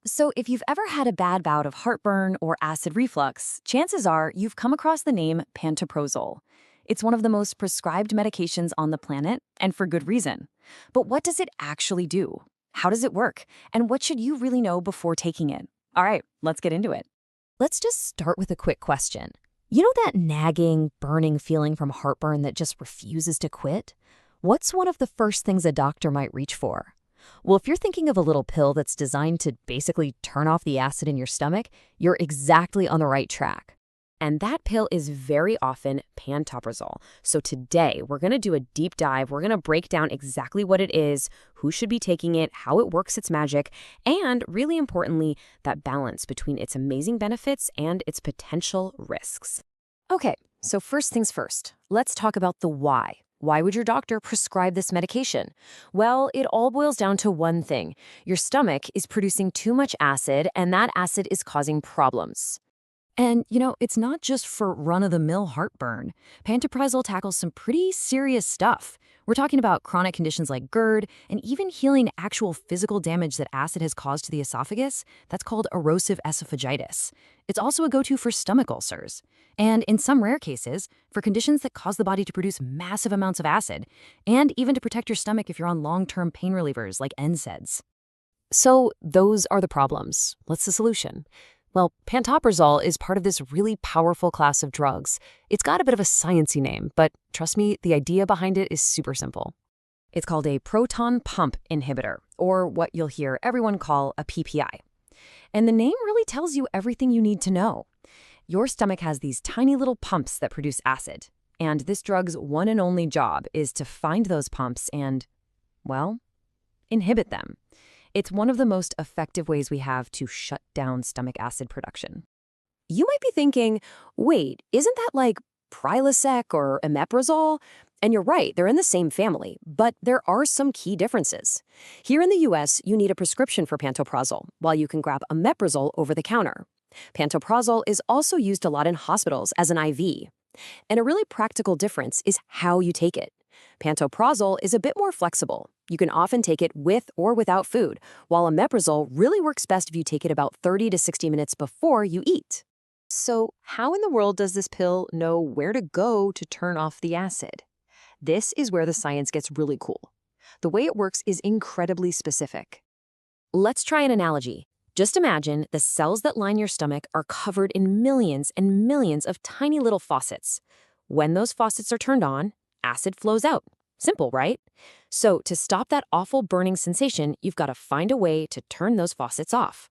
So, if you've ever had a bad bout of heartburn or acid reflux, chances are you've come across the name pantoprazole. It's one of the most prescribed medications on the planet, and for good reason. But what does it actually do? How does it work? And what should you really know before taking it? All right, let's get into it. Let's just start with a quick question. You know that nagging, burning feeling from heartburn that just refuses to quit? What's one of the first things a doctor might reach for? Well, if you're thinking of a little pill that's designed to basically turn off the acid in your stomach, you're exactly on the right track. And that pill is very often pantoprazole. So today, we're going to do a deep dive. We're going to break down exactly what it is, who should be taking it, how it works its magic, and really importantly, that balance between its amazing benefits and its potential risks. Okay, so first things first, let's talk about the why. Why would your doctor prescribe this medication? Well, it all boils down to one thing. Your stomach is producing too much acid, and that acid is causing problems. And, it's not just for run-of-the-mill heartburn. Pantoprazole tackles some pretty serious stuff. We're talking about chronic conditions like GERD and even healing actual physical damage that acid has caused to the esophagus. That's called erosive esophagitis. It's also a go-to for stomach ulcers. And in some rare cases, for conditions that cause the body to produce massive amounts of acid, and even to protect your stomach if you're on long-term pain relievers like NSAIDs. So those are the problems. What's the solution? Well, pantoprazole is part of this really powerful class of drugs. It's got a bit of a sciencey name, but trust me, the idea behind it is super simple. It's called a proton pump inhibitor, or what you'll hear everyone call a PPI. And the name really tells you everything you need to know. Your stomach has these tiny little pumps that produce acid, and this drug's one and only job is to find those pumps and, well, inhibit them. It's one of the most effective ways we have to shut down stomach acid production. You might be thinking, wait, isn't that like Prilosec or omeprazole? And you're right, they're in the same family, but there are some key differences. Here in the US, you need a prescription for pantoprazole, while you can grab omeprazole over the counter. Pantoprazole is also used a lot in hospitals as an IV. And a really practical difference is how you take it. Pantoprazole is a bit more flexible. You can often take it with or without food, while omeprazole really works best if you take it about 30 to 60 minutes before you eat. So, how in the world does this pill know where to go to turn off the acid? This is where the science gets really cool. The way it works is incredibly specific. Let's try an analogy. Just imagine the cells that line your stomach are covered in millions and millions of tiny little faucets. When those faucets are turned on, acid flows out. Simple, right? So to stop that awful burning sensation, you've got to find a way to turn those faucets off.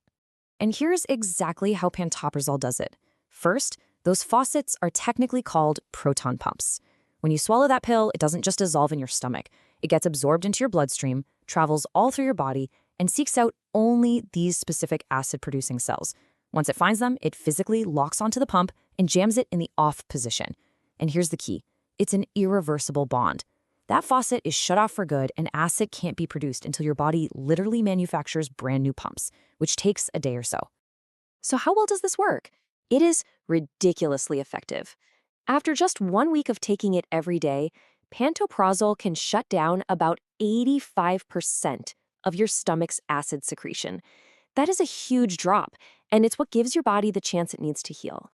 And here's exactly how pantoprazole does it. First, those faucets are technically called proton pumps. When you swallow that pill, it doesn't just dissolve in your stomach. It gets absorbed into your bloodstream, travels all through your body, and seeks out only these specific acid-producing cells. Once it finds them, it physically locks onto the pump and jams it in the off position. And here's the key. It's an irreversible bond. That faucet is shut off for good, and acid can't be produced until your body literally manufactures brand new pumps, which takes a day or so. So how well does this work? It is ridiculously effective. After just 1 week of taking it every day, pantoprazole can shut down about 85% of your stomach's acid secretion. That is a huge drop, and it's what gives your body the chance it needs to heal.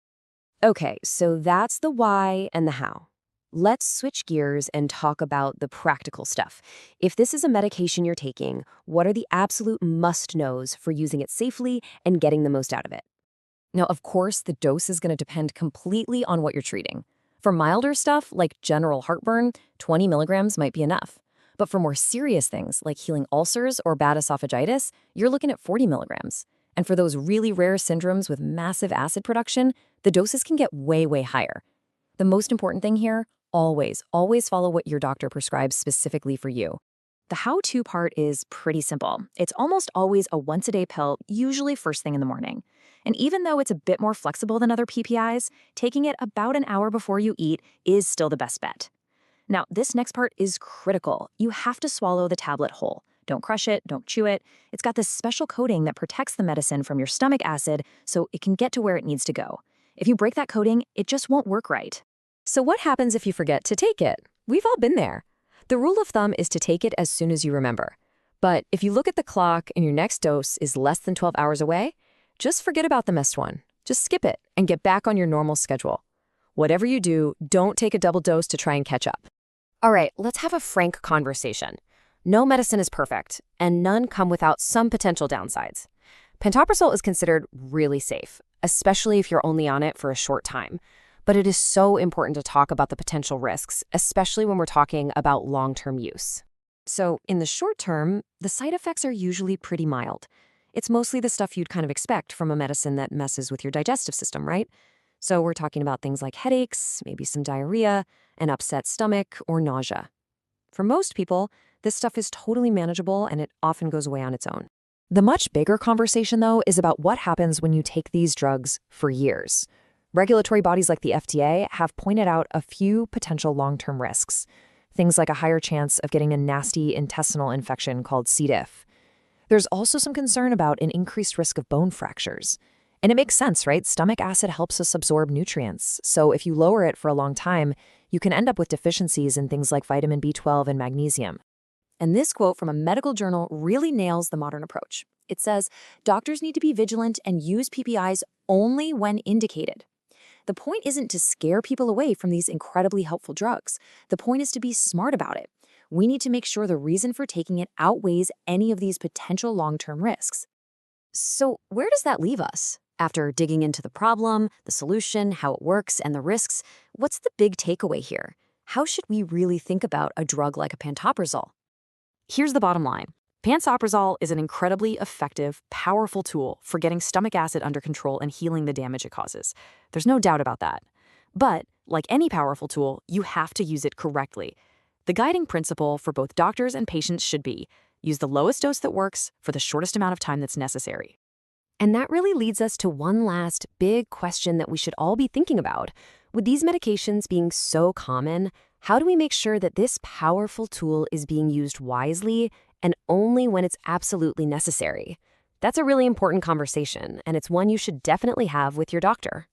Okay, so that's the why and the how. Let's switch gears and talk about the practical stuff. If this is a medication you're taking, what are the absolute must-knows for using it safely and getting the most out of it? Now, of course, the dose is going to depend completely on what you're treating. For milder stuff, like general heartburn, 20 milligrams might be enough. But for more serious things, like healing ulcers or bad esophagitis, you're looking at 40 milligrams. And for those really rare syndromes with massive acid production, the doses can get way, way higher. The most important thing here, always follow what your doctor prescribes specifically for you. The how-to part is pretty simple. It's almost always a once-a-day pill, usually first thing in the morning. And even though it's a bit more flexible than other PPIs, taking it about an hour before you eat is still the best bet. Now, this next part is critical. You have to swallow the tablet whole. Don't crush it, don't chew it. It's got this special coating that protects the medicine from your stomach acid so it can get to where it needs to go. If you break that coating, it just won't work right. So what happens if you forget to take it? We've all been there. The rule of thumb is to take it as soon as you remember. But if you look at the clock and your next dose is less than 12 hours away, just forget about the missed one. Just skip it and get back on your normal schedule. Whatever you do, don't take a double dose to try and catch up. All right, let's have a frank conversation. No medicine is perfect, and none come without some potential downsides. Pantoprazole is considered really safe, especially if you're only on it for a short time. But it is so important to talk about the potential risks, especially when we're talking about long-term use. So, in the short term, the side effects are usually pretty mild. It's mostly the stuff you'd kind of expect from a medicine that messes with your digestive system, right? So, we're talking about things like headaches, maybe some diarrhea, an upset stomach, or nausea. For most people, this stuff is totally manageable and it often goes away on its own. The much bigger conversation, though, is about what happens when you take these drugs for years. Regulatory bodies like the FDA have pointed out a few potential long-term risks. Things like a higher chance of getting a nasty intestinal infection called C. diff. There's also some concern about an increased risk of bone fractures. And it makes sense, right? Stomach acid helps us absorb nutrients. So if you lower it for a long time, you can end up with deficiencies in things like vitamin B12 and magnesium. And this quote from a medical journal really nails the modern approach. It says, doctors need to be vigilant and use PPIs only when indicated. The point isn't to scare people away from these incredibly helpful drugs. The point is to be smart about it. We need to make sure the reason for taking it outweighs any of these potential long-term risks. So where does that leave us? After digging into the problem, the solution, how it works, and the risks, what's the big takeaway here? How should we really think about a drug like a pantoprazole? Here's the bottom line. Pantoprazole is an incredibly effective, powerful tool for getting stomach acid under control and healing the damage it causes. There's no doubt about that. But, like any powerful tool, you have to use it correctly. The guiding principle for both doctors and patients should be, use the lowest dose that works for the shortest amount of time that's necessary. And that really leads us to one last big question that we should all be thinking about. With these medications being so common, how do we make sure that this powerful tool is being used wisely and only when it's absolutely necessary? That's a really important conversation, and it's one you should definitely have with your doctor.